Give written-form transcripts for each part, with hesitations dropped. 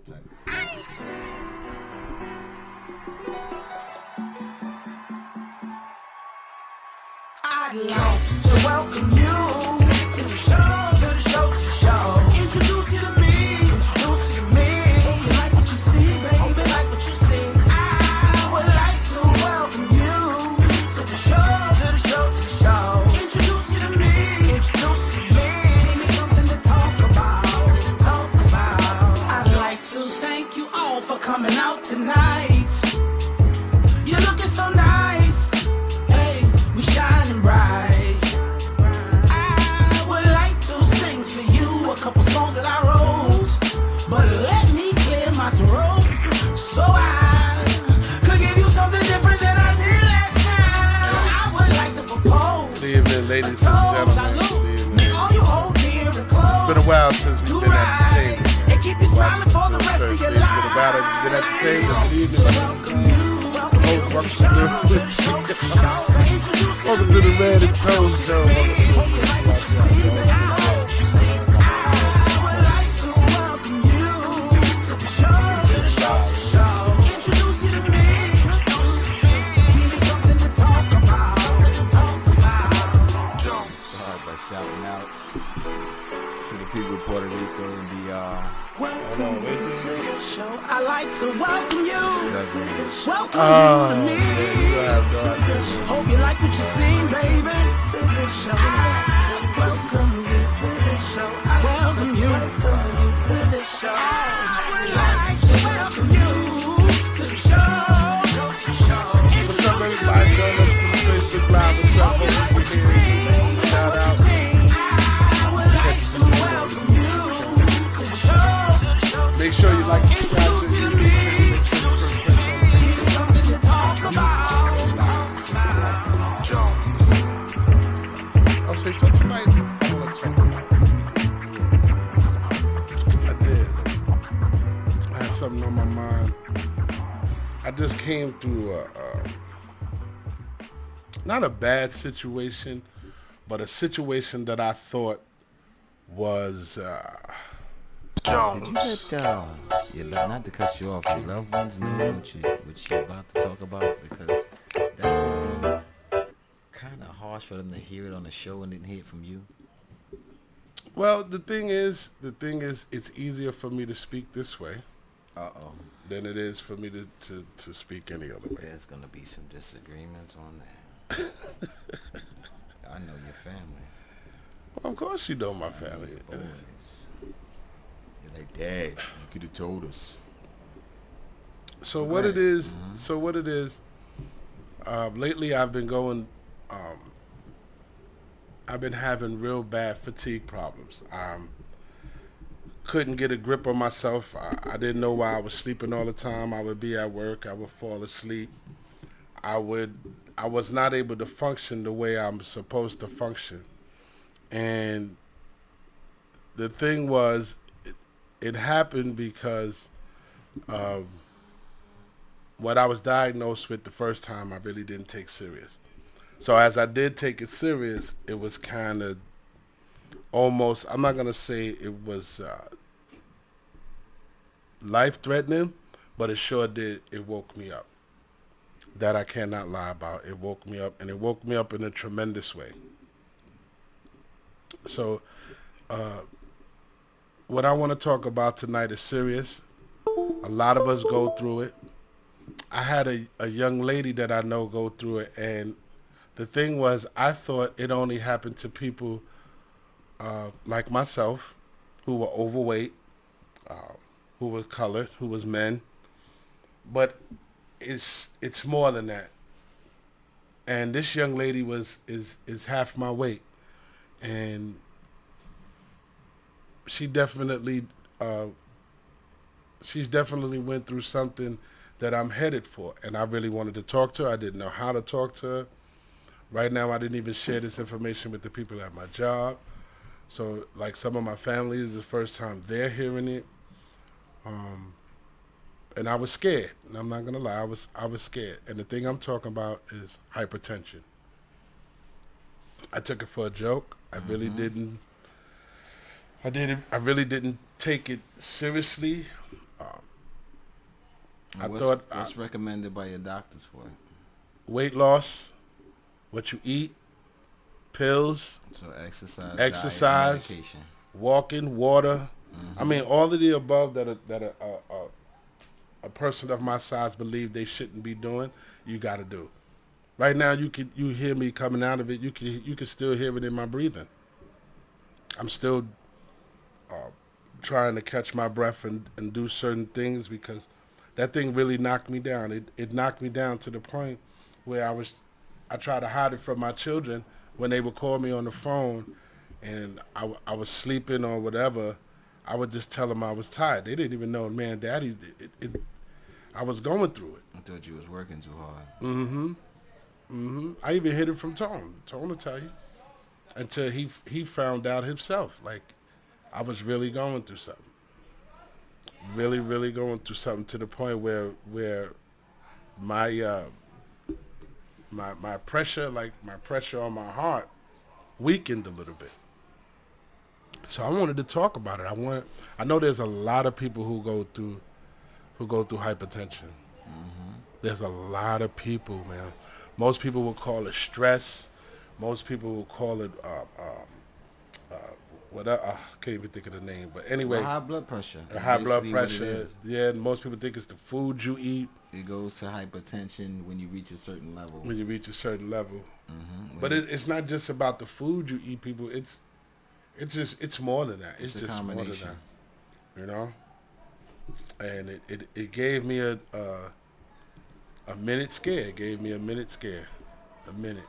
type. I'd like to welcome you to the show, to the show, to the show. Introduce you to me, introduce you to me. Hope you like what you see, baby, like what you see. I would like to welcome you to the show, to the show, to the show. Introduce you to me, introduce you to me. Give me something to talk about, talk about. I'd like to thank you all for coming out tonight. You're looking so nice. Hey, we shining bright. I would like to sing for you a couple songs that I wrote, but let me clear my throat so I could give you something different than I did last time. I would like to propose. Good evening, ladies and gentlemen. Good evening. All you hold dear and close. It's been a while since we've been at the table. And keep you smiling for the rest of your life. It's been a while since we've been at the table. Good evening. Welcome to the Red and Toes Show. Shouting out to the people of Puerto Rico and DR. Welcome to the show. I like to welcome you. Welcome you to me. Hope you like what you seen, baby. To the show. I welcome you to the show. I welcome you to the show. I would like to welcome you to the show. What's up, everybody? Join us for the Facebook Live. What's up, shout out. Make sure you like the subscribe to I'll say so tonight. I want to talk about I had something on my mind. I just came through not a bad situation, but a situation that I thought was Did you let not to cut you off, your loved ones know what you're about to talk about? Because that would be kind of harsh for them to hear it on the show and didn't hear it from you. Well, the thing is, it's easier for me to speak this way than it is for me to speak any other way. There's going to be some disagreements on that. I know your family. Well, of course you know my family. Your boys. You're like, Dad, you could have told us. So what it is, lately I've been going, I've been having real bad fatigue problems. Couldn't get a grip on myself. I didn't know why I was sleeping all the time. I would be at work. I would fall asleep. I was not able to function the way I'm supposed to function. And the thing was, it happened because what I was diagnosed with the first time, I really didn't take serious. So as I did take it serious, it was kind of almost, I'm not going to say it was life-threatening, but it sure did. It woke me up. That I cannot lie about. It woke me up, and it woke me up in a tremendous way. So what I want to talk about tonight is serious. A lot of us go through it. I had a young lady that I know go through it, and the thing was, I thought it only happened to people like myself, who were overweight, who were colored, who was men. But it's more than that. And this young lady is half my weight, and she's definitely went through something that I'm headed for, and I really wanted to talk to her. I didn't know how to talk to her. Right now, I didn't even share this information with the people at my job. So, like, some of my family, this is the first time they're hearing it. And I was scared. And I'm not gonna lie, I was scared. And the thing I'm talking about is hypertension. I took it for a joke. I really didn't. I really didn't take it seriously And I what's, thought what's recommended by your doctors for it? weight loss, what you eat, pills, So exercise, diet, and exercise, medication. walking, water. I mean, all of the above that a person of my size believe they shouldn't be doing, you got to do. Right now, you hear me coming out of it. You can still hear it in my breathing. I'm still trying to catch my breath and do certain things because that thing really knocked me down. It knocked me down to the point where I tried to hide it from my children when they would call me on the phone and I was sleeping or whatever. I would just tell them I was tired. They didn't even know, man, Daddy, I was going through it. I thought you was working too hard. I even hid it from Tone. Tone will tell you. Until he found out himself. Like, I was really going through something. Really, really going through something to the point where my my pressure, like my pressure on my heart, weakened a little bit. So I wanted to talk about it. I know there's a lot of people who go through hypertension. There's a lot of people, man. Most people will call it stress. Most people will call it I can't even think of the name. But anyway, High blood pressure. high blood Basically what it pressure. is. Yeah, most people think it's the food you eat It goes to hypertension when you reach a certain level. when you reach a certain level. Mm-hmm. But it's not just about the food you eat, people. It's more than that. It's a just more than combination. that. You know. And it gave me a minute scare. It gave me a minute scare. A minute.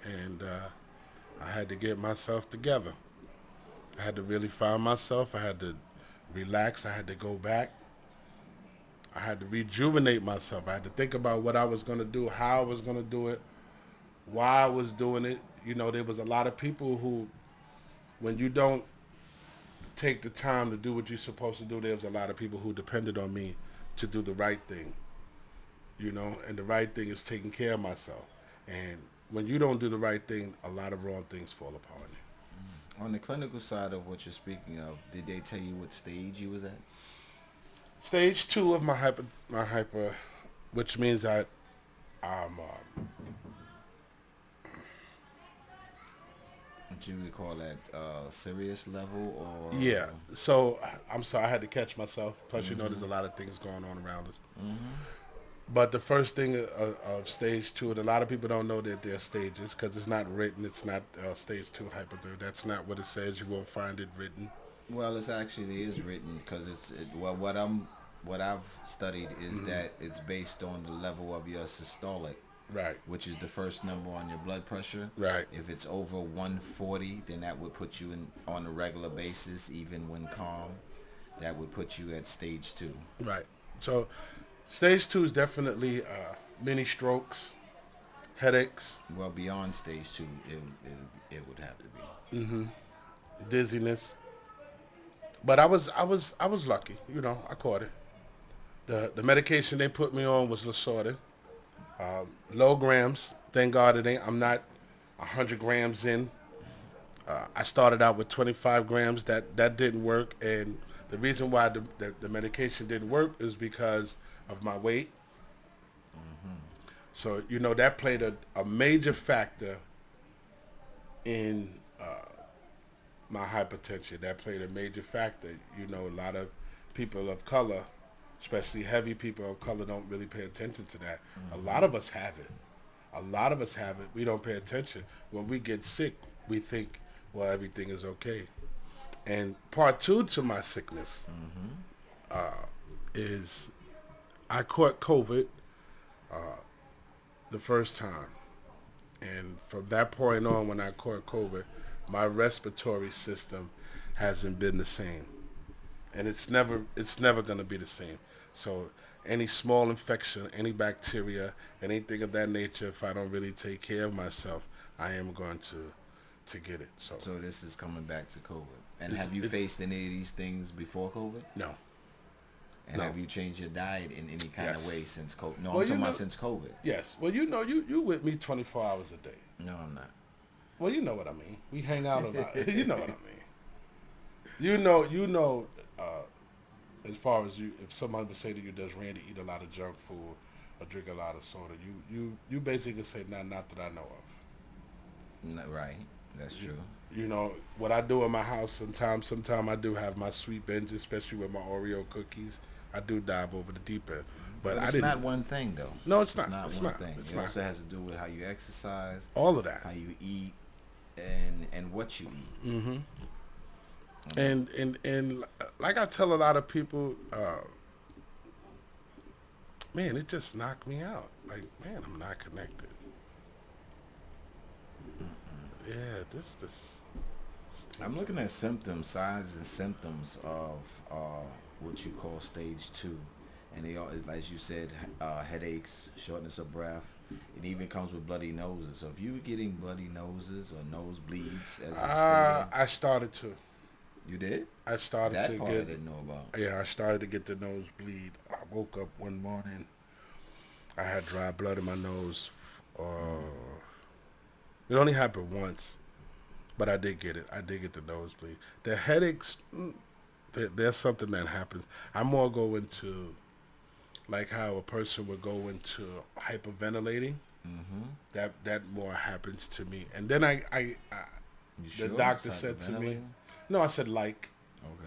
And I had to get myself together. I had to really find myself. I had to relax. I had to go back. I had to rejuvenate myself. I had to think about what I was going to do, how I was going to do it, why I was doing it. You know, there was a lot of people who, when you don't take the time to do what you're supposed to do, there was a lot of people who depended on me to do the right thing. You know, and the right thing is taking care of myself. And when you don't do the right thing, a lot of wrong things fall upon you. On the clinical side of what you're speaking of, did they tell you what stage you was at? Stage 2 of my hyper, which means that I'm Would you call that serious level or? yeah. So I'm sorry, I had to catch myself. Plus, you know, there's a lot of things going on around us. But the first thing of stage 2, and a lot of people don't know that there are stages because it's not written. It's not stage 2 hyperthermia. That's not what it says. You won't find it written. Well, it is written because what I've studied is that it's based on the level of your systolic, Right. which is the first number on your blood pressure. Right. If it's over 140, then that would put you on a regular basis, even when calm. That would put you at stage 2. Right. So stage 2 is definitely mini strokes, headaches, Well, beyond stage 2, it would have to be. dizziness. But I was lucky. You know, I caught it. The medication they put me on was Lasorda. Low grams. Thank God it ain't. I'm not 100 grams in. I started out with 25 grams. That didn't work. And the reason why the medication didn't work is because of my weight. So, you know, that played a major factor in my hypertension. That played a major factor. You know, a lot of people of color, especially heavy people of color, don't really pay attention to that. A lot of us have it. A lot of us have it. We don't pay attention. When we get sick, we think, well, everything is okay. And part 2 to my sickness is I caught COVID the first time. And from that point on, when I caught COVID, my respiratory system hasn't been the same. And it's never going to be the same. So any small infection, any bacteria, anything of that nature, if I don't really take care of myself, I am going to get it. So this is coming back to COVID. And have you faced any of these things before COVID? No. And No. have you changed your diet in any kind of way since COVID? No, Well, I'm talking about since COVID. Yes. Well, you know, you with me 24 hours a day. No, I'm not. Well, you know what I mean. We hang out a lot. You know what I mean. You know. as far as you, if someone would say to you, does Randy eat a lot of junk food or drink a lot of soda? You basically say, not that I know of. Right. That's true. You know what I do in my house. Sometimes I do have my sweet binge, especially with my Oreo cookies. I do dive over the deep end, but I It's didn't. not one thing though. No, it's not. It's not It's one not. thing. It's It not. also has to do with how you exercise, All of that. how you eat, and what you eat. Mm-hmm. And like I tell a lot of people, man, it just knocked me out. Like, man, I'm not connected. Yeah, this. I'm looking at symptoms, signs and symptoms of what you call stage 2, and they are, as you said, headaches, shortness of breath. It even comes with bloody noses. So if you're getting bloody noses or nosebleeds, as it's stated, I started to. you did. I started That to part I get. didn't know about. Yeah, I started to get the nosebleed. I woke up one morning. I had dry blood in my nose. It only happened once, but I did get it. I did get the nosebleed. The headaches, there's something that happens. I more go into, like how a person would go into hyperventilating. Mm-hmm. That more happens to me. And then I You the sure? doctor It's said to me, hyperventilating? no, I said Okay.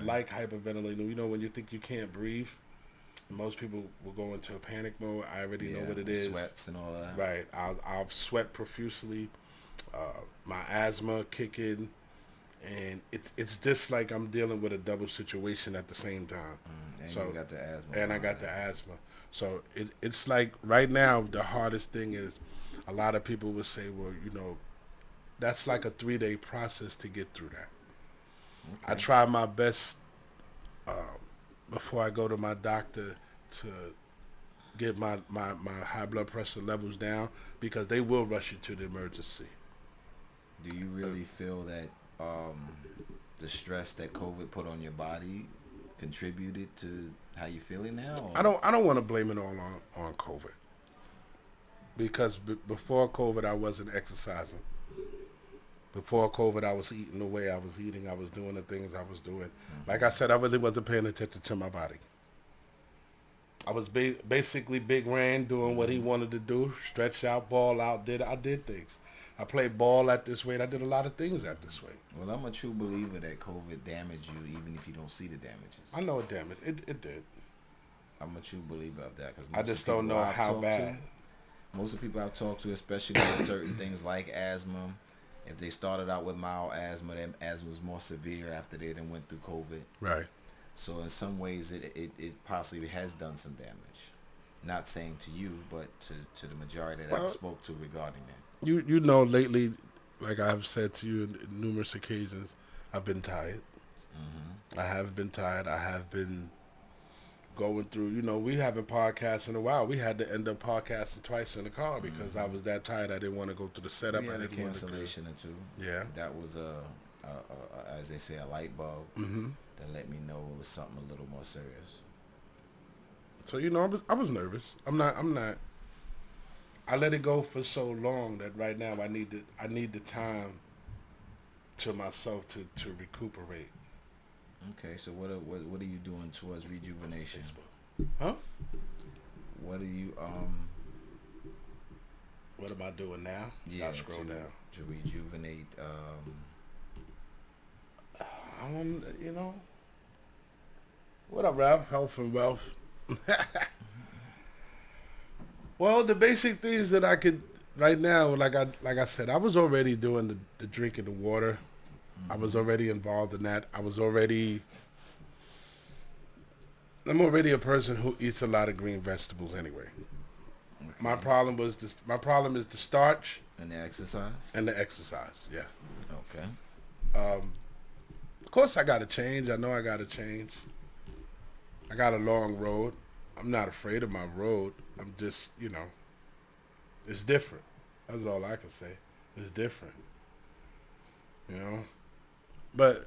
like hyperventilating. You know, when you think you can't breathe, most people will go into a panic mode. I already know what it is. Sweats and all that. Right. I'll sweat profusely. My asthma kick in, and it's just like I'm dealing with a double situation at the same time. And So you got the asthma. and I got the asthma. So it's like right now the hardest thing is a lot of people would say, well, you know, that's like a 3-day process to get through that. I try my best before I go to my doctor to get my high blood pressure levels down, because they will rush you to the emergency. Do you really feel that the stress that COVID put on your body contributed to how you feeling now? Or? I don't want to blame it all on COVID, because before COVID I wasn't exercising. Before COVID, I was eating the way I was eating. I was doing the things I was doing. Like I said, I really wasn't paying attention to my body. I was basically Big Rand doing what he wanted to do, stretch out, ball out. I did things. I played ball at this weight. I did a lot of things at this weight. Well, I'm a true believer that COVID damaged you even if you don't see the damages. I know it damaged. It did. I'm a true believer of that. Cause I just don't know how bad. Most of the people I've talked to, especially with certain things like asthma, if they started out with mild asthma, then asthma was more severe after they then went through COVID. Right. So in some ways, it possibly has done some damage. Not saying to you, but to the majority that I spoke to regarding that. You know, lately, like I've said to you in numerous occasions, I've been tired. I have been tired. I have been going through, you know, we haven't podcasted in a while. We had to end up podcasting twice in the car because I was that tired. I didn't want to go through the setup. We had I a didn't want to cancellation or two. Yeah. That was as they say, a light bulb that let me know it was something a little more serious. So, you know, I was nervous. I'm not. I let it go for so long that right now I need the time to myself to recuperate. Okay, so what are you doing towards rejuvenation? Huh? What are you What am I doing now? Yeah, I'll scroll down. to rejuvenate. You know. What up, Ralph? Health and wealth. Well, the basic things that I could right now, like I said, I was already doing the drinking the water. I was already involved in that. I'm already a person who eats a lot of green vegetables anyway. Okay. My problem is the starch And the exercise. and the exercise. Yeah. Okay. Of course, I got to change. I know I got to change. I got a long road. I'm not afraid of my road. I'm just, you know, it's different. That's all I can say. It's different. You know? But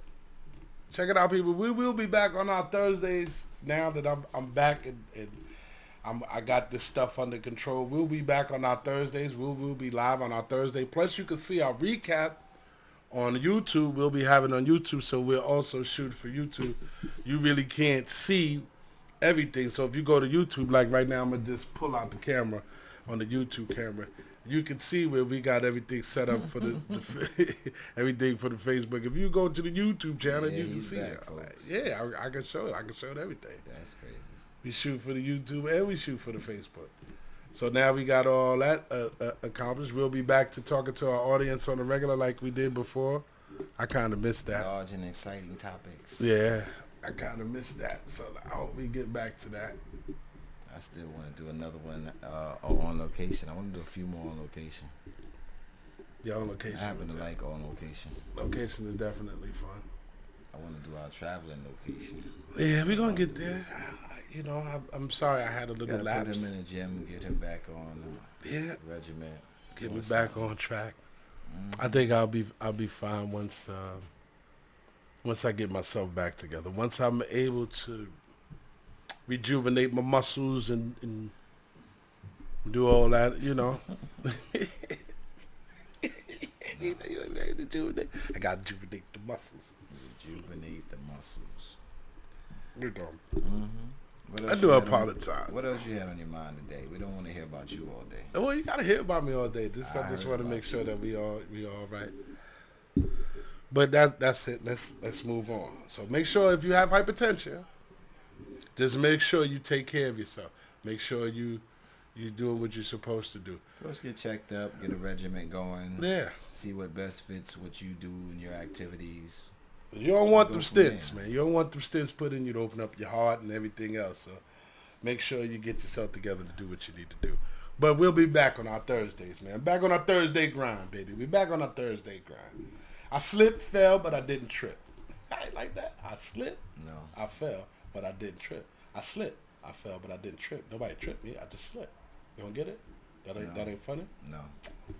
check it out, people. We will be back on our Thursdays now that I'm back and I got this stuff under control. We'll be back on our Thursdays. We'll be live on our Thursday. Plus, you can see our recap on YouTube. We'll be having on YouTube, so we'll also shoot for YouTube. You really can't see everything. So if you go to YouTube, like right now, I'm gonna just pull out the camera on the YouTube camera. You can see where we got everything set up for the everything for the Facebook. If you go to the YouTube channel, Yeah, you can he's see back, it. folks. Yeah, I can show it. I can show it everything. That's crazy. We shoot for the YouTube and we shoot for the Facebook. So now we got all that accomplished. We'll be back to talking to our audience on the regular like we did before. I kind of missed that. Large and exciting topics. Yeah, I kind of missed that. So I hope we get back to that. I still want to do another one on location. I want to do a few more on location. Yeah, on location. I happen to like on location. Location is definitely fun. I want to do our traveling location. Yeah, we're going to get there. You know, I'm sorry I had a little Gotta lapse. put him in the gym, get him back on Yeah, regiment. get me back on track. I think I'll be fine once I get myself back together. Once I'm able to rejuvenate my muscles and do all that, you know. I got to rejuvenate the muscles. Rejuvenate the muscles. We're done. What I else do you had apologize. What else you had on your mind today? We don't want to hear about you all day. Well, you gotta hear about me all day. I just heard want to about make sure you. that we all right. But that's it. Let's move on. So make sure if you have hypertension, just make sure you take care of yourself. Make sure you doing what you're supposed to do. First, get checked up, get a regiment going. Yeah. See what best fits what you do in your activities. You don't want Go them from stents, there. man. You don't want them stents put in you to open up your heart and everything else. So make sure you get yourself together to do what you need to do. But we'll be back on our Thursdays, man. Back on our Thursday grind, baby. We're back on our Thursday grind. I slipped, fell, but I didn't trip. I ain't like that. I slipped, No. I fell, but I didn't trip. I slipped, I fell, but I didn't trip. Nobody tripped me. I just slipped. You don't get it? That ain't funny? No.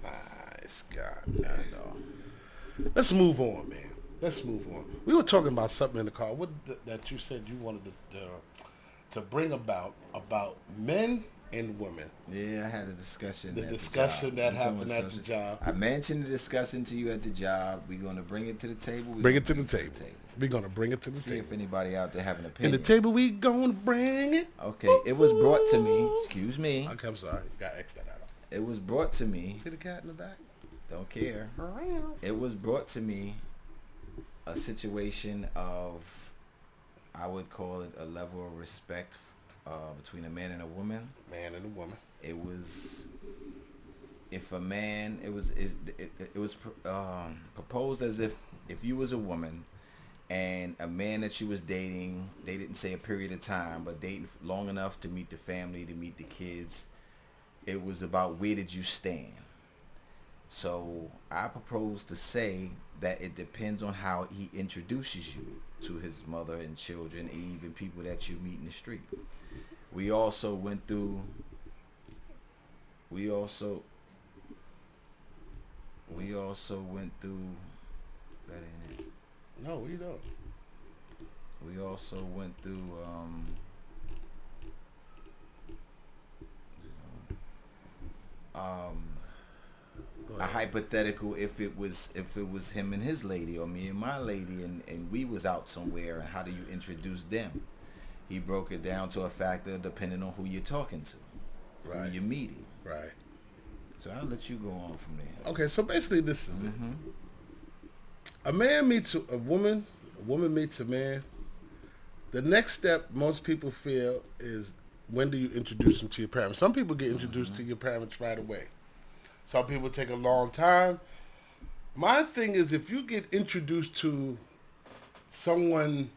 Nice God, man. No. Let's move on, man. Let's move on. We were talking about something in the car. What that you said you wanted to bring about men and women. Yeah, I had a discussion. The at discussion the that job. I'm talking happened about at the job. I mentioned the discussion to you at the job. We're going to bring it to the table. Bring it to the table. We're gonna bring it to the See table. if anybody out there have an In opinion. the table, we gonna bring it. Okay, it was brought to me. Excuse me. Okay, I'm sorry. You got X that out. It was brought to me. See the cat in the back? Don't care. It was brought to me a situation of, I would call it a level of respect between a man and a woman. Man and a woman. It was, if a man, it was proposed as if you was a woman and a man that you was dating, they didn't say a period of time, but dating long enough to meet the family, to meet the kids. It was about where did you stand. So I propose to say that it depends on how he introduces you to his mother and children, and even people that you meet in the street. We also went through that ain't it. No, we don't. We also went through a hypothetical if it was him and his lady or me and my lady and we was out somewhere, and how do you introduce them? He broke it down to a factor depending on who you're talking to, Right. who you're meeting. Right. So I'll let you go on from there. Okay, so basically this is it. A man meets a woman meets a man. The next step most people feel is, when do you introduce them to your parents? Some people get introduced to your parents right away. Some people take a long time. My thing is, if you get introduced to someone,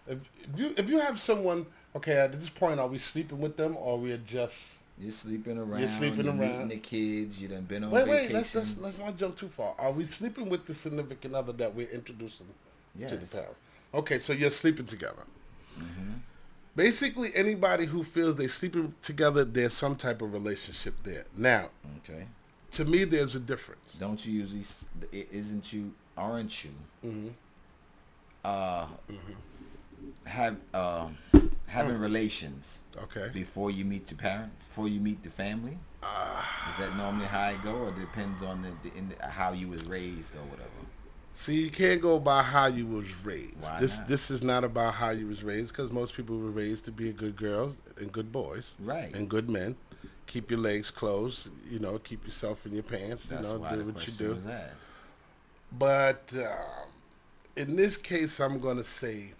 if you have someone, okay, at this point, are we sleeping with them, or we are just... You're sleeping around. You're meeting the kids. You done been on Wait, vacation. let's not jump too far. Are we sleeping with the significant other that we're introducing to the Yes. parent? Okay, so you're sleeping together. Basically, anybody who feels they're sleeping together, there's some type of relationship there. Now, Okay. to me, there's a difference. Don't you usually? Aren't you? Having relations Okay. before you meet your parents, before you meet the family? Is that normally how it go, or depends on how you was raised or whatever? See, you can't go by how you was raised. Why This not? this is not about how you was raised, because most people were raised to be good girls and good boys, Right. and good men. Keep your legs closed, keep yourself in your pants, That's why do the what you question do. was asked. But in this case, I'm gonna say,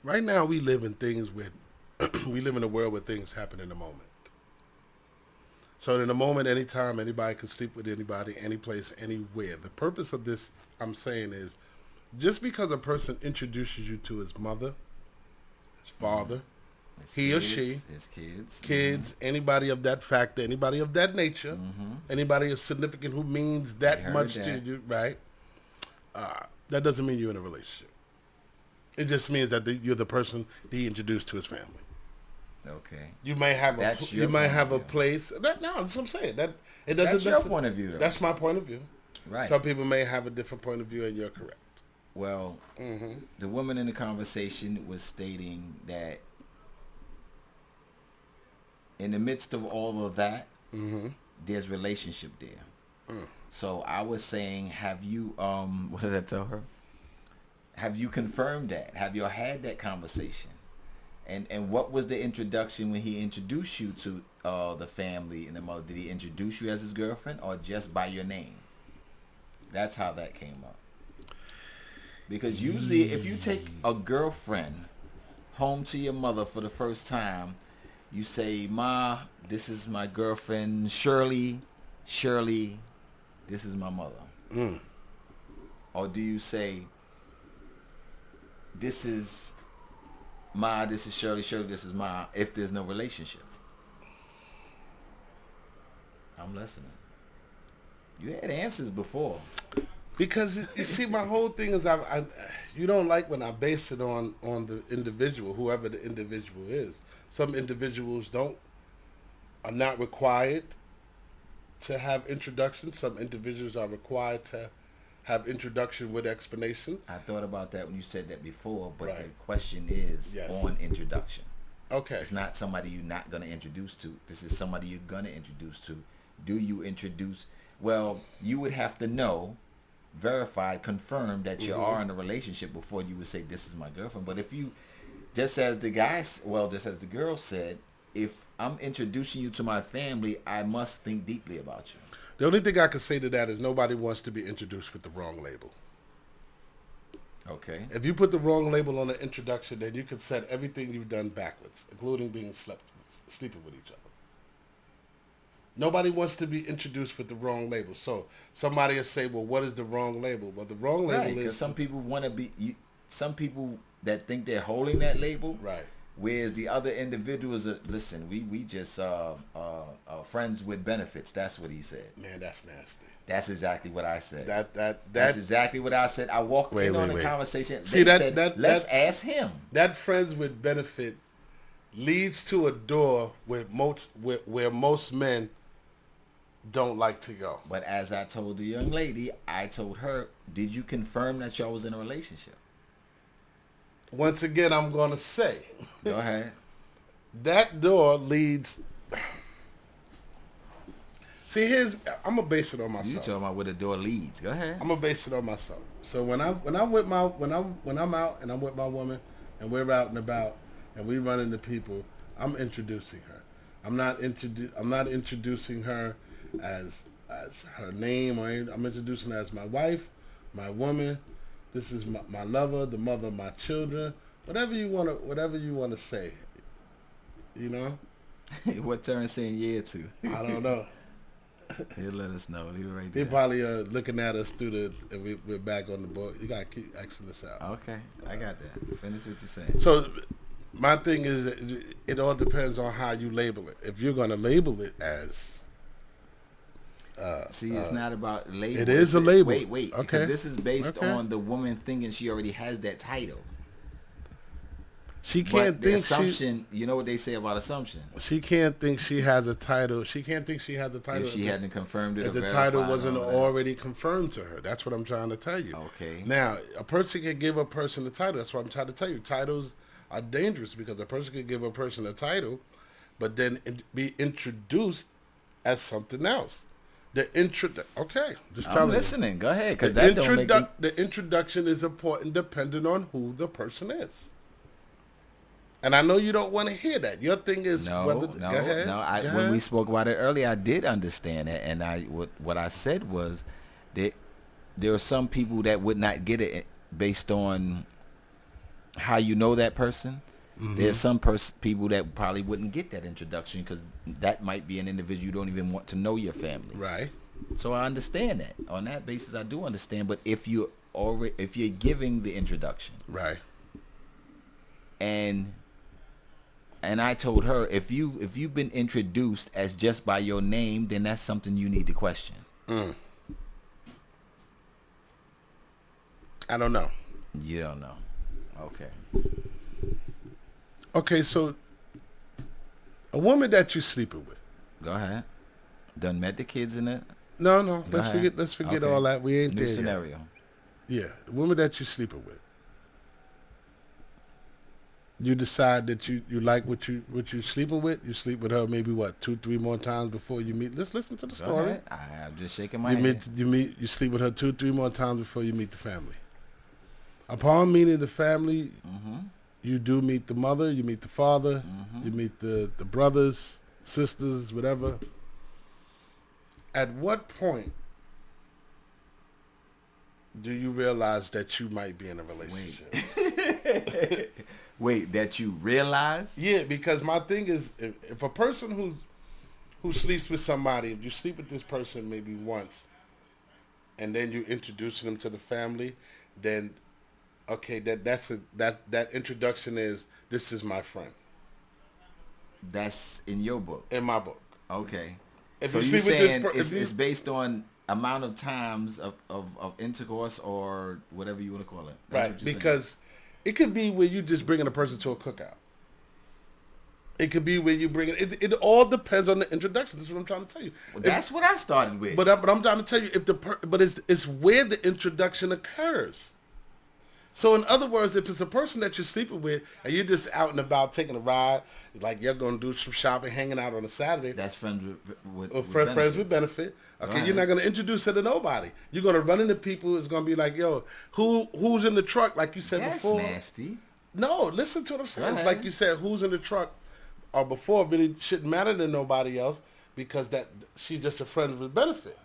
right now we live in things with, we live in a world where things happen in a moment. So in a moment, anytime, anybody can sleep with anybody, any place, anywhere. The purpose of this, I'm saying, is just because a person introduces you to his mother, his father, His he or kids, she, his kids, kids, anybody of that factor, anybody of that nature, anybody is significant who means that heard much to that. you, right? That doesn't mean you're in a relationship. It just means that you're the person that he introduced to his family. Okay. You may have That's you your might point have of a view. place. No, that's what I'm saying. That it doesn't. That's your point of view, though. That's my point of view. Right. Some people may have a different point of view, and you're correct. Well, the woman in the conversation was stating that in the midst of all of that, there's relationship there. So I was saying, have you, what did I tell her? Have you confirmed that? Have you had that conversation? And what was the introduction when he introduced you to the family and the mother? Did he introduce you as his girlfriend or just by your name? That's how that came up. Because usually if you take a girlfriend home to your mother for the first time, you say, "Ma, this is my girlfriend Shirley. Shirley, this is my mother." Or do you say, "This is Ma, this is Shirley, Shirley, this is Ma," if there's no relationship? I'm listening. You had answers before. Because you see, my whole thing is, you don't like when I base it on the individual, whoever the individual is. Some individuals are not required to have introduction. Some individuals are required to have introduction with explanation. I thought about that when you said that before, but Right. the question is Yes. on introduction. Okay. It's not somebody you're not going to introduce to. This is somebody you're going to introduce to. Do you introduce? Well, you would have to know, verify, confirm that you are in a relationship before you would say, "This is my girlfriend." But if you, just as the girl said, if I'm introducing you to my family, I must think deeply about you. The only thing I can say to that is nobody wants to be introduced with the wrong label. Okay. If you put the wrong label on the introduction, then you can set everything you've done backwards, including sleeping with each other. Nobody wants to be introduced with the wrong label. So somebody will say, "Well, what is the wrong label?" Well, the wrong label Right, because is some people want to be. Some people that think they're holding that label. right. Whereas the other individuals are, listen, we just friends with benefits. That's what he said. Man, that's nasty. That's exactly what I said. That's That's exactly what I said. I walked in on the wait. conversation. See, They that- said, that- let's that- ask him. that friends with benefit leads to a door where most men don't like to go. But as I told the young lady, I told her, did you confirm that y'all was in a relationship? Once again, I'm going to say Go ahead. that door leads. See, I'm gonna base it on You myself. talking about where the door leads. Go ahead. I'm gonna base it on myself. So when I'm out and I'm with my woman and we're out and about and we run into people, I'm introducing her. I'm not introducing her as her name or anything. I'm introducing her as my wife, my woman. This is my lover, the mother of my children. Whatever you wanna say. You know? What Terrence saying yeah to? I don't know. He'll let us know. Leave it right They there. probably looking at us through and we're back on the board. You gotta keep asking this out. Okay, I got that. Finish what you're saying. So my thing is that it all depends on how you label it. If you're gonna label it as See, it's not about label. it is a label. Wait. Okay. Because this is based Okay. on the woman thinking she already has that title. she But can't the think assumption, you know what they say about assumption? she can't think she has a title. She can't think she has a title If she hadn't confirmed it if or the title verified wasn't all that. already confirmed to her. That's what I'm trying to tell you. Okay. Now, a person can give a person a title. That's what I'm trying to tell you. Titles are dangerous because a person can give a person a title, but then be introduced as something else. Okay, just I'm telling you. listening. Go ahead, because that don't make me... The introduction is important depending on who the person is. And I know you don't want to hear that. Your thing is whether. Go ahead. No. Go When ahead. we spoke about it earlier, I did understand it, and what I said was that there are some people that would not get it based on how you know that person. Mm-hmm. There's some people that probably wouldn't get that introduction because that might be an individual you don't even want to know your family. Right. So I understand that. On that basis, I do understand. But if you're giving the introduction, right, and I told her if you've been introduced as just by your name, then that's something you need to question. I don't know. You don't know. Okay. Okay, so a woman that you're sleeping with. Go ahead. Done met the kids in it? No. Let's forget okay. all that. We ain't New there scenario. Yet. Yeah, the woman that you're sleeping with. You decide that you like what you sleeping with. You sleep with her maybe 2-3 more times before you meet. Let's listen to the story. Go ahead. I'm just shaking my head. You sleep with her 2-3 more times before you meet the family. Upon meeting the family, you do meet the mother, you meet the father, you meet the brothers, sisters, whatever. At what point do you realize that you might be in a relationship? Wait, that you realize? Yeah, because my thing is, if a person who sleeps with somebody, if you sleep with this person maybe once, and then you introduce them to the family, then okay, that introduction is, this is my friend. That's in your book. In my book. Okay. If so you you're sleep saying with it's based on amount of times of intercourse or whatever you want to call it. That's right, because it could be where you just bringing a person to a cookout. It could be where you bring it. It all depends on the introduction. This is what I'm trying to tell you. Well, that's what I started with. But I'm trying to tell you, it's where the introduction occurs. So in other words, if it's a person that you're sleeping with and you're just out and about taking a ride, like you're going to do some shopping, hanging out on a Saturday. That's friends with friends with benefit. Okay, you're not going to introduce her to nobody. You're going to run into people. It's going to be like, yo, who's in the truck? Like you said before. That's nasty. No, listen to what I'm saying. It's like you said, who's in the truck? Or before, really shouldn't matter to nobody else because that she's just a friend with benefit.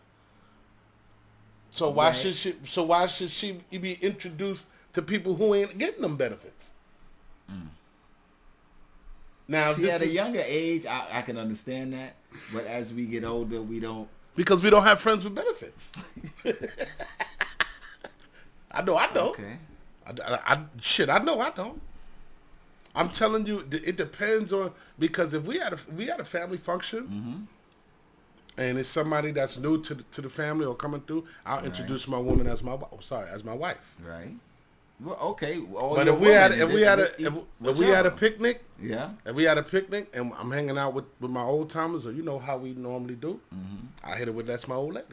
So why should she be introduced to people who ain't getting them benefits? Now, see, at a younger age, I can understand that, but as we get older, we don't. Because we don't have friends with benefits. I know. Okay. I know I don't. I'm telling you, it depends on, because if we had a family function, and it's somebody that's new to the family or coming through, I'll introduce my woman as my wife. Right. Well, okay. But if we had a picnic, if we had a picnic and I'm hanging out with my old timers, or you know how we normally do, I hit it with that's my old lady.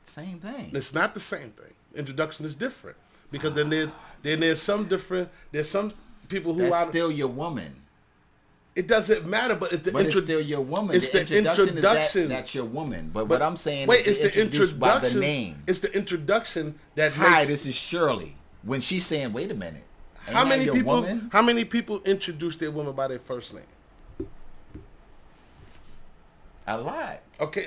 Same thing. It's not the same thing. Introduction is different because there's some people who that's still your woman. It doesn't matter, but it's still your woman. It's the introduction. That's your woman. But what I'm saying is the introduction by the name. It's the introduction that hi, this is Shirley. When she's saying, wait a minute. How many people introduce their woman by their first name? A lot. Okay,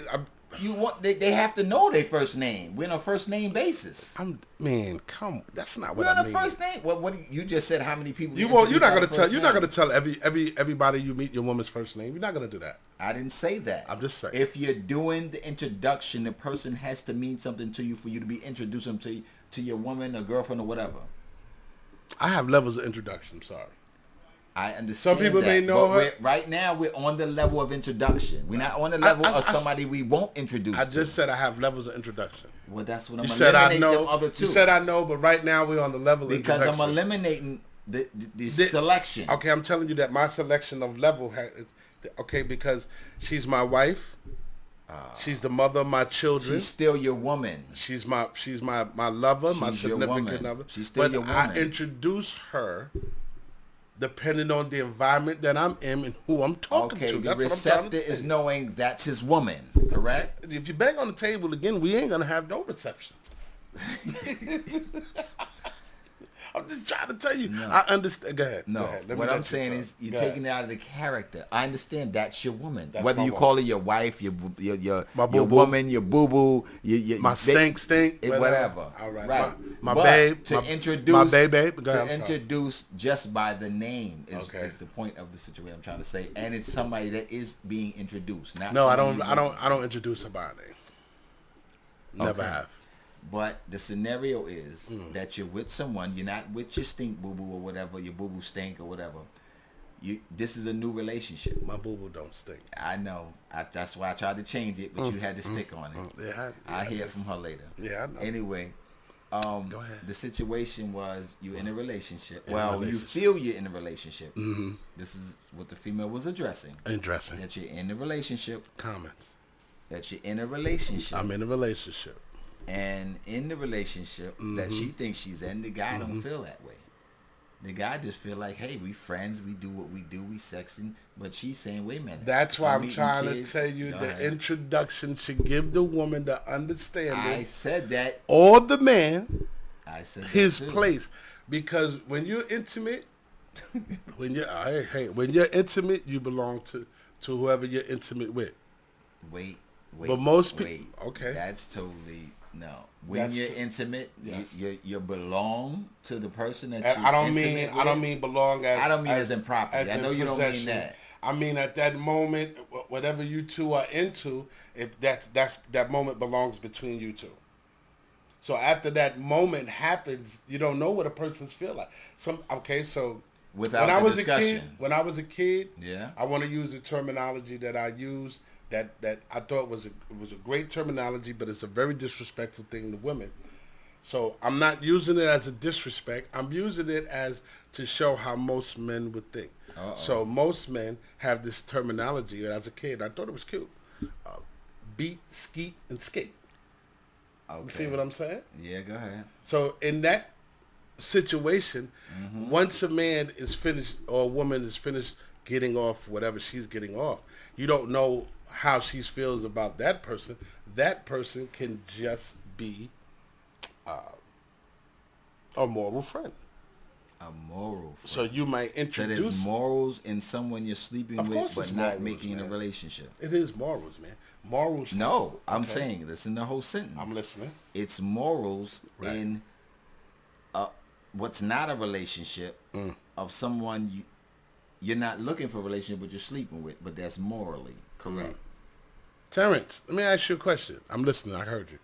they have to know their first name. We're on a first name basis. That's not what I mean. We're on a first name. What you just said? How many people? You're not gonna tell everybody you meet your woman's first name. You're not gonna do that. I didn't say that. I'm just saying. If you're doing the introduction, the person has to mean something to you for you to be introducing them to your woman or girlfriend or whatever. I have levels of introduction. I'm sorry. I understand. Some people may know her. Right now, we're on the level of introduction. We're not on the level of somebody we won't introduce. I just said I have levels of introduction. Well, that's what I'm eliminating. You said I know. Them other two. You said I know, but right now we're on the level of introduction. Because I'm eliminating the selection. Okay, I'm telling you that my selection of level because she's my wife. She's the mother of my children. She's still your woman. She's my lover, my significant other. She's still your woman. I introduce her depending on the environment that I'm in and who I'm talking to. Okay, the That's what I'm receptor trying to is say. knowing that's his woman, correct? If you bang on the table again, we ain't gonna have no reception. I'm just trying to tell you. No. I understand. Go ahead. No, Go ahead. Let me what let I'm you saying talk. is you're Go taking it ahead. out of the character. I understand that's your woman. That's Whether my you woman. call her your wife, your My your boo-boo. woman, your boo boo, My stink, whatever. All right. Right. My But babe. To my introduce, babe. Go ahead, I'm to sorry. introduce just by the name Okay. is the point of the situation I'm trying to say, and it's somebody that is being introduced. Not No, I somebody don't. you I don't introduce her by name. Never Okay. have. But the scenario is that you're with someone, you're not with your stink boo boo or whatever, your boo boo stink or whatever. This is a new relationship. My boo boo don't stink. I know. That's why I tried to change it, but you had to stick on it. Yeah, I'll hear yes. from her later. Yeah, I know. Anyway, Go ahead. the situation was you in a relationship. In a Well, relationship. you feel you're in a relationship. Mm-hmm. This is what the female was addressing. Interesting. That you're in a relationship. Comments. That you're in a relationship. I'm in a relationship. And in the relationship that she thinks she's in, the guy don't feel that way. The guy just feel like, hey, we friends, we do what we do, we sexing. But she's saying, wait a minute. That's why I'm meeting trying kids. to tell you Go the ahead. introduction should give the woman the understanding I said that. or the man I said his that too. place. Because when you're intimate, when you're intimate, you belong to whoever you're intimate with. Wait. But most wait. people- okay. That's totally no. When That's you're too- intimate, Yes. you belong to the person that And you're I don't intimate mean with. belong as I don't mean as in property. I in know you don't mean possession. that. I mean at that moment, whatever you two are into, if that moment belongs between you two. So after that moment happens, you don't know what a person's feel like. So Without when I the was discussion. when I was a kid, Yeah. I want to use the terminology that I use that I thought was a great terminology, but it's a very disrespectful thing to women. So I'm not using it as a disrespect. I'm using it as to show how most men would think. Uh-oh. So most men have this terminology. As a kid, I thought it was cute. Beat, skeet, and skate. Okay. You see what I'm saying? Yeah, go ahead. So in that situation, once a man is finished or a woman is finished getting off whatever she's getting off, you don't know how she feels about that person. That person can just be a moral friend. A moral friend. So you might So introduce. there's morals in someone you're sleeping Of with, course but it's not morals, making a man. relationship. It is morals, man. Morals. No, I'm Okay. saying listen to the whole sentence. I'm listening. It's morals Right. in what's not a relationship of someone you're not looking for a relationship, but you're sleeping with, but that's morally correct. Terrence, let me ask you a question. I'm listening. I heard you.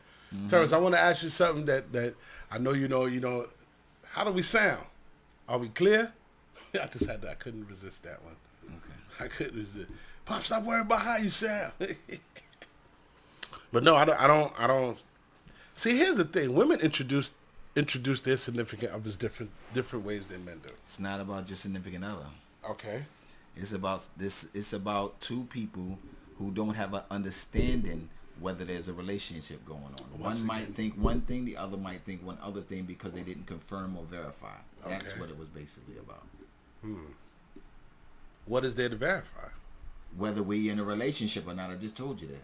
Terrence, I want to ask you something that I know you know. How do we sound? Are we clear? I couldn't resist that one. Okay. I couldn't resist. Pop, stop worrying about how you sound. But no, I don't. See, here's the thing. Women introduce their significant others different ways than men do. It's not about your significant other. Okay. It's about this. It's about two people who don't have an understanding whether there's a relationship going on. Once One might again- think one thing, the other might think one other thing because they didn't confirm or verify. That's Okay. what it was basically about. What is there to verify? Whether we in a relationship or not, I just told you that.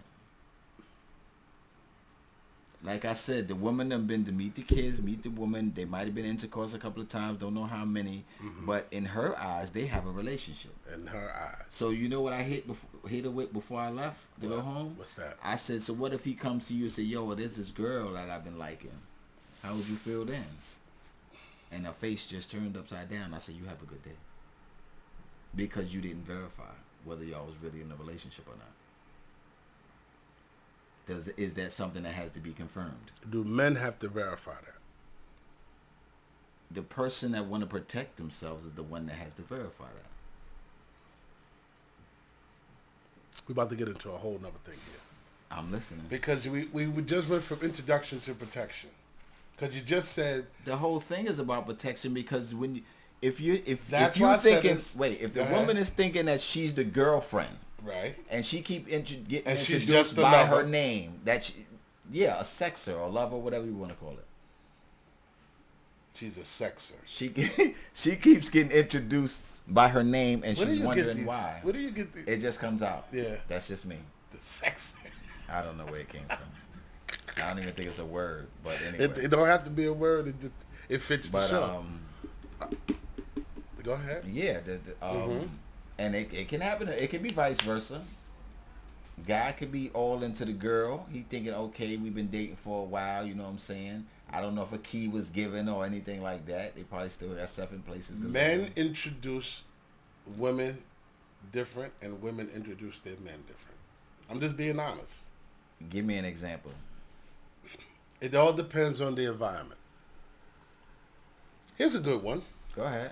Like I said, the woman done been to meet the kids, meet the woman. They might have been intercourse a couple of times, don't know how many. But in her eyes, they have a relationship. In her eyes. So you know what I hit her with before I left to go home? What's that? I said, so what if he comes to you and say, yo, there's this girl that I've been liking. How would you feel then? And her face just turned upside down. I said, you have a good day. Because you didn't verify whether y'all was really in a relationship or not. Is that something that has to be confirmed? Do men have to verify that? The person that want to protect themselves is the one that has to verify that. We're about to get into a whole nother thing here. I'm listening. Because we just went from introduction to protection. Because you just said The whole thing is about protection because when if That's you why I said thinking it's- if the Go ahead. woman is thinking that she's the girlfriend right. and she keep getting And she's introduced just the by lover. her name that a sexer or lover, whatever you want to call it. She's a sexer. She keeps getting introduced by her name, and Where do she's you get wondering these? why. Where do you get these? It just comes out. Yeah. That's just me. The sex. I don't know where it came from. I don't even think it's a word, but anyway. It don't have to be a word. It fits the But show. Go ahead. yeah, and it can happen. It can be vice versa. Guy could be all into the girl. He thinking, okay, we've been dating for a while. You know what I'm saying? I don't know if a key was given or anything like that. They probably still got stuff in places. Men introduce women different, and women introduce their men different. I'm just being honest. Give me an example. It all depends on the environment. Here's a good one. Go ahead.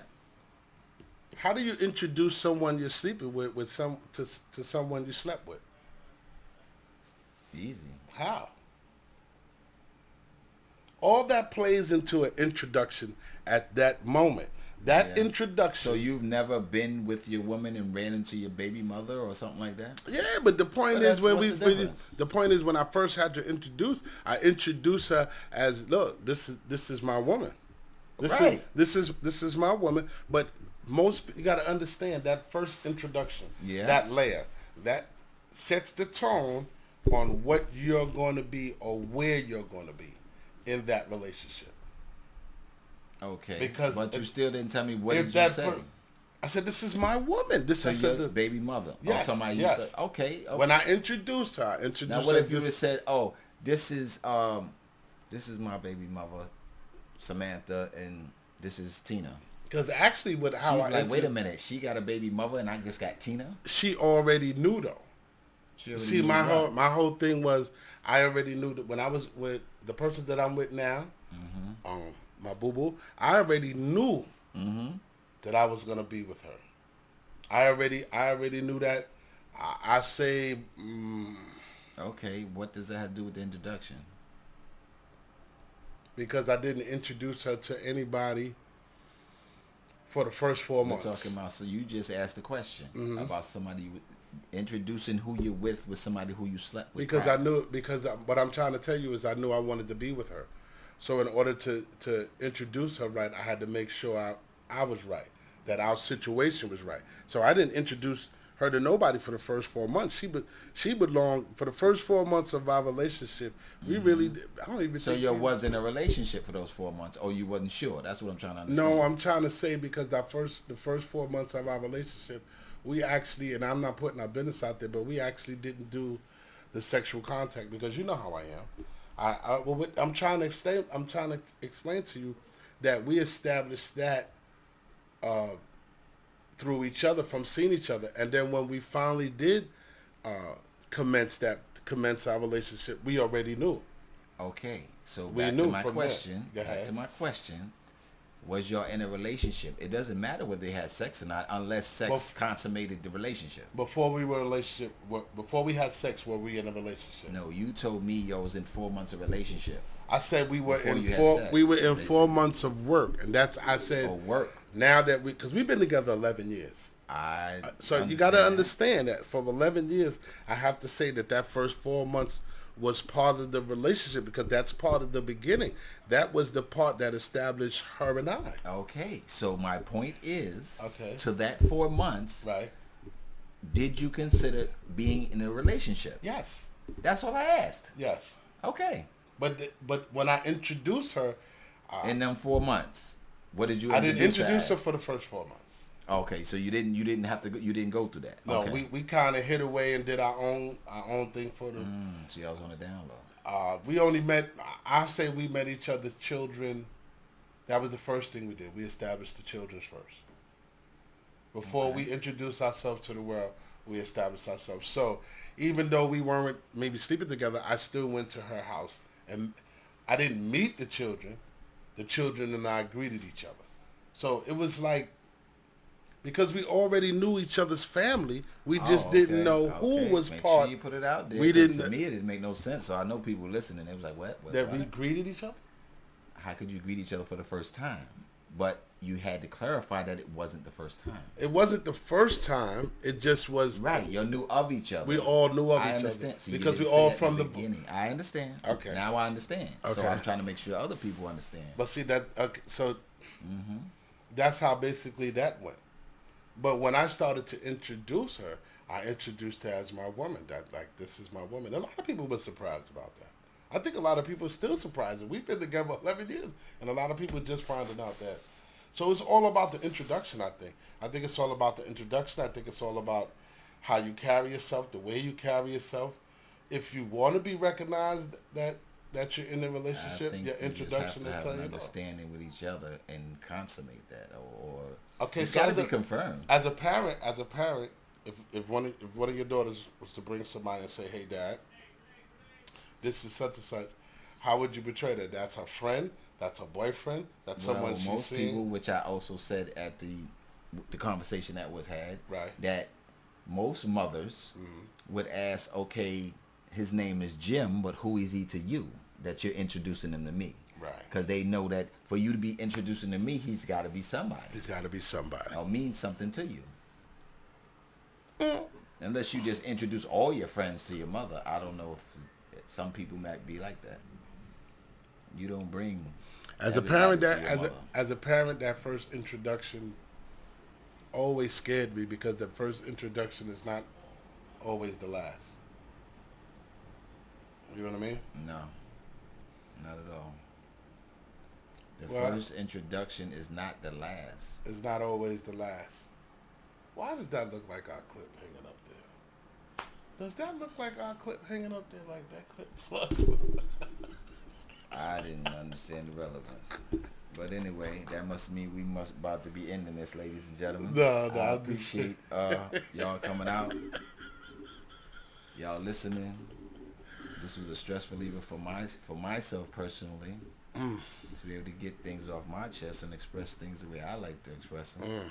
How do you introduce someone you're sleeping with to someone you slept with? Easy. How? All that plays into an introduction at that moment. That Yeah. introduction. So you've never been with your woman and ran into your baby mother or something like that? Yeah, but the point But is what's the difference? the point is when I first had to introduce, I introduced her as, look, this is my woman. Right. This is my woman. But you got to understand that first introduction, Yeah. that layer, that sets the tone on what you're going to be or where you're going to be in that relationship. Okay. Because but you if- still didn't tell me what if did you that say. I said, this is my woman. This So I said your the- baby mother Yes, or somebody yes. you said. Okay. When I introduced her, Now what if you had said, "Oh, this is my baby mother, Samantha, and this is Tina." Because actually, with how She's I like, wait a minute, she got a baby mother, and I just got Tina. she already knew though. She already See, knew my what? whole thing was I already knew that when I was with the person that I'm with now, my boo boo, I already knew that I was gonna be with her. I already knew that. I say, Okay, what does that have to do with the introduction? because I didn't introduce her to anybody for the first 4 We're months. talking about. So you just asked the question about somebody introducing who you're with somebody who you slept with. Because prior. I knew, what I'm trying to tell you is I knew I wanted to be with her. So in order to introduce her right, I had to make sure I was right, that our situation was right. So I didn't introduce her to nobody for the first 4 months. She belonged for the first 4 months of our relationship. We really, I don't even. So think you we- was in a relationship for those 4 months, or you wasn't sure? That's what I'm trying to understand. No, I'm trying to say because the first 4 months of our relationship, we actually, and I'm not putting our business out there, but we actually didn't do the sexual contact because you know how I am. I'm trying to explain to you that we established that through each other, from seeing each other, and then when we finally did commence our relationship, we already knew. Okay, so We back knew to my from there. question. Go ahead. Back to my question. Was y'all in a relationship? It doesn't matter whether they had sex or not, unless sex Well, consummated the relationship. Before we were in a relationship, before we had sex, were we in a relationship? No, you told me y'all was in 4 months of relationship. I said we were Before in you had four. sex, We were in basically. 4 months of work, and that's I said. Or work. Now that because we've been together 11 years, so you got to understand that for 11 years, I have to say that first 4 months was part of the relationship because that's part of the beginning. That was the part that established her and I. Okay, so my point is, Okay. to that 4 months, Right? did you consider being in a relationship? Yes. That's all I asked. Yes. Okay. But when I introduced her, In them 4 months, what did you I didn't introduce her as? for the first 4 months. Okay, so you didn't have to go, you didn't go through that. No, okay. we kind of hid away and did our own thing for the. So y'all was on the down low. We only met. I say we met each other's children. That was the first thing we did. We established the children's first. Before we introduced ourselves to the world, we established ourselves. So even though we weren't maybe sleeping together, I still went to her house, and I didn't meet the children. The children and I greeted each other. So it was like, because we already knew each other's family, we just didn't know who was Make part. Sure you put it out there. We 'cause didn't. To me, it didn't make no sense. So I know people listening. They was like, "What? That we greeted each other. How could you greet each other for the first time?" But you had to clarify that it wasn't the first time. It wasn't the first time. It just was. Right, you knew of each other. We all knew of I each understand. other So you because we didn't say all that in from the beginning. I understand. Okay. Now I understand. So Okay. I'm trying to make sure other people understand. But see that. Okay, so that's how basically that went. But when I started to introduce her, I introduced her as my woman. That like this is my woman. A lot of people were surprised about that. I think a lot of people are still surprised. We've been together 11 years, and a lot of people are just finding out that. So it's all about the introduction. I think it's all about the introduction. I think it's all about how you carry yourself, the way you carry yourself. If you want to be recognized that you're in a relationship, your introduction will will tell you. tell you. An understanding with each other and consummate that, or Okay, it's so got to be confirmed. As a parent, if one of your daughters was to bring somebody and say, "Hey, Dad, this is such and such," how would you portray that? That's her friend. That's her boyfriend. That's someone she's most seeing. people, which I also said at the conversation that was had, right? That most mothers would ask, "Okay, his name is Jim, but who is he to you? That you're introducing him to me." Right. Because they know that for you to be introducing to me, he's got to be somebody. He's got to be somebody. Or mean something to you. Unless you just introduce all your friends to your mother. I don't know if some people might be like that. You don't bring as a parent that first introduction always scared me because the first introduction is not always the last. You know what I mean? No. Not at all. The Well, first introduction is not the last. It's not always the last. Why does that look like our clip hanging up there? Does that look like our clip hanging up there like that clip? I didn't understand the relevance. But anyway, that must mean we must about to be ending this, ladies and gentlemen. No, I appreciate y'all coming out. Y'all listening. This was a stress reliever for myself personally. To be able to get things off my chest and express things the way I like to express them.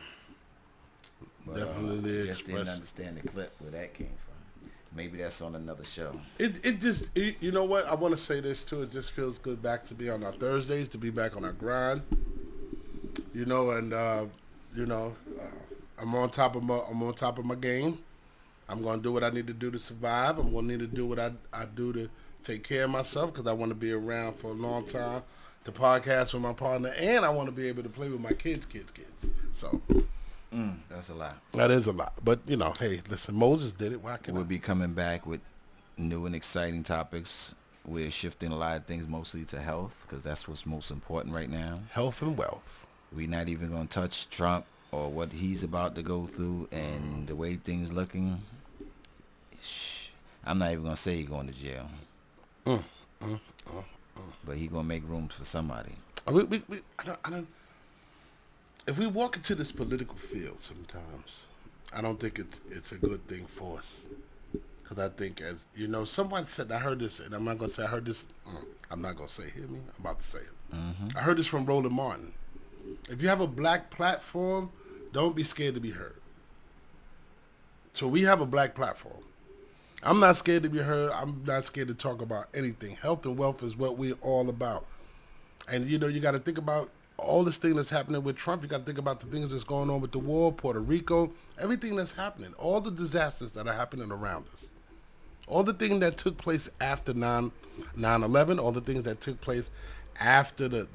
But, Definitely just didn't understand the clip where that came from. Maybe that's on another show. You know what? I want to say this too. It just feels good back to be on our Thursdays, to be back on our grind. You know, and I'm on top of my game. I'm gonna do what I need to do to survive. I'm gonna need to do what I do to take care of myself because I want to be around for a long time. To podcast with my partner, and I want to be able to play with my kids. So that's a lot. That is a lot. But hey, listen, Moses did it. Why can't We'll be coming back with new and exciting topics. We're shifting a lot of things mostly to health because that's what's most important right now. Health and wealth. We're not even going to touch Trump or what he's about to go through and the way things looking. I'm not even going to say he's going to jail. But he going to make rooms for somebody. I don't, if we walk into this political field sometimes, I don't think it's a good thing for us. Because I think, as you know, someone said, I heard this, and I'm not going to say I heard this. I'm not going to say it. Hear me? I'm about to say it. I heard this from Roland Martin. If you have a black platform, don't be scared to be heard. So we have a black platform. I'm not scared to be heard. I'm not scared to talk about anything. Health and wealth is what we're all about. And, you got to think about all this thing that's happening with Trump. You got to think about the things that's going on with the war, Puerto Rico, everything that's happening, all the disasters that are happening around us, all the things that took place after 9/11, all the things that took place after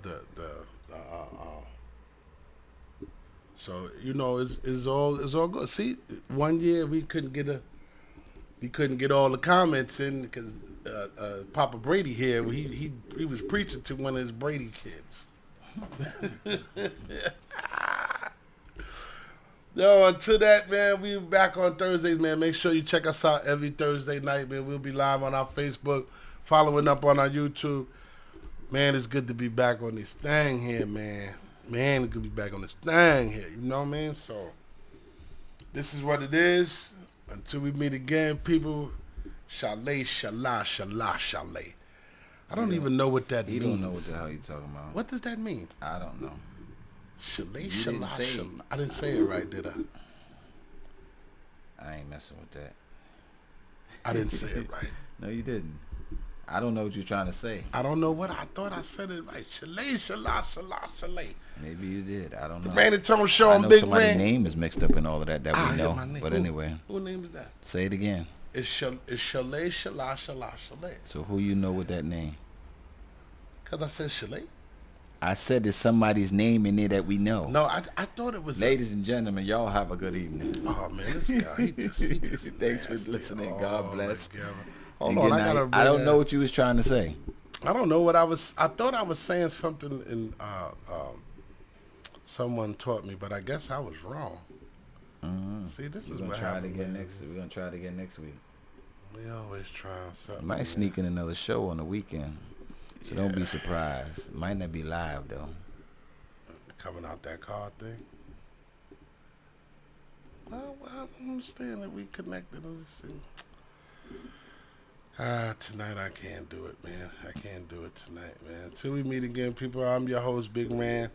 so, it's all good. See, one year we couldn't get all the comments in because Papa Brady here, he was preaching to one of his Brady kids. Yo, until that, man, we back on Thursdays, man. Make sure you check us out every Thursday night, man. We'll be live on our Facebook, following up on our YouTube. Man, it's good to be back on this thing here, man. Man, it's good to be back on this thing here. You know what I mean? So, this is what it is. Until we meet again, people, chalet, shala, shala, chalet. I don't even know what that means. You don't know what the hell you're talking about. What does that mean? I don't know. Chalet, You shala, didn't say it. shala. I didn't say it right, did I? I ain't messing with that. I didn't say it right. No, you didn't. I don't know what you're trying to say. I don't know what I thought I said it right. Chalet, shala, shala, chalet. Maybe you did. I don't know. The Man and Tone Show I on know Big somebody's Man. name is mixed up in all of that we know. My name. But anyway, who name is that? say it again. It's chalet, shala, shala, chalet. So who you know with that name? Because I said chalet. I said there's somebody's name in there that we know. No, I thought it was. Ladies and gentlemen, y'all have a good evening. Oh man, this guy, he just Thanks for nasty. listening. Oh, God bless. my God. And Hold on, good I gotta. night. I don't know what you was trying to say. I don't know what I was. I thought I was saying something, and someone taught me, but I guess I was wrong. See, this is what happened. We're gonna try it again next week. We always trying something. Might sneak in another show on the weekend, so don't be surprised. Might not be live though. Coming out that card thing. Well, I don't understand that we connected on this thing. Tonight I can't do it, man. I can't do it tonight, man. Till we meet again, people, I'm your host, Big Man.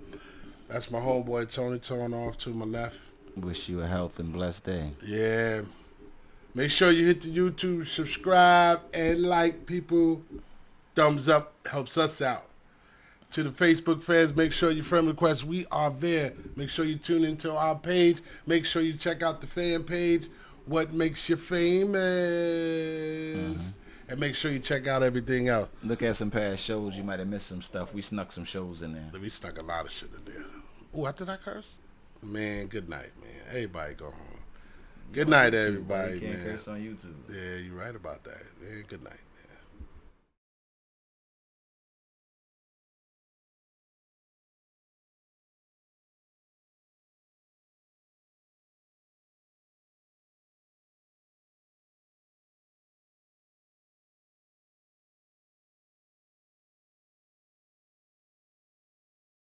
That's my homeboy, Tony Tone, off to my left. Wish you a healthy and blessed day. Yeah. Make sure you hit the YouTube, subscribe, and like, people. Thumbs up helps us out. To the Facebook fans, make sure you friend request. We are there. Make sure you tune into our page. Make sure you check out the fan page, What Makes You Famous. And make sure you check out everything else. Look at some past shows. You might have missed some stuff. We snuck some shows in there. We snuck a lot of shit in there. Oh, did I curse? Man, good night, man. Everybody go home. Good night, everybody, You can't man. curse on YouTube. Yeah, you're right about that. Man, good night.